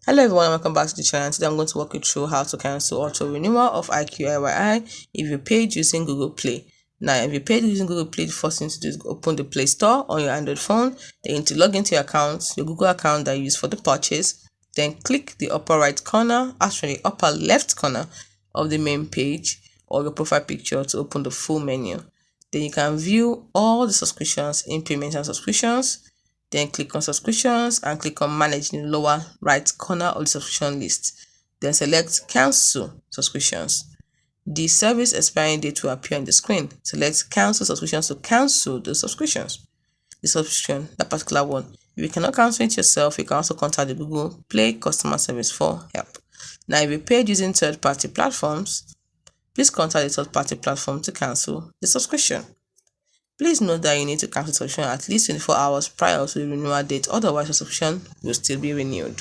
Hello everyone, welcome back to the channel. Today I'm going to walk you through how to cancel auto renewal of Iqiyi if you paid using Google Play. Now, if you paid using Google Play, the first thing to do is open the Play Store on your Android phone. Then you need to log into your account, your Google account that you use for the purchase. Then click the upper right corner, actually upper left corner of the main page or your profile picture to open the full menu. Then you can view all the subscriptions in payments and subscriptions. Then click on subscriptions and click on manage in the lower right corner of the subscription list. Then select cancel subscriptions. The service expiring date will appear on the screen. Select cancel subscriptions to cancel the subscriptions. The subscription, that particular one. If you cannot cancel it yourself, you can also contact the Google Play customer service for help. Now, if you paid using third-party platforms, please contact the third-party platform to cancel the subscription. Please note that you need to cancel subscription at least 24 hours prior to the renewal date, otherwise your subscription will still be renewed.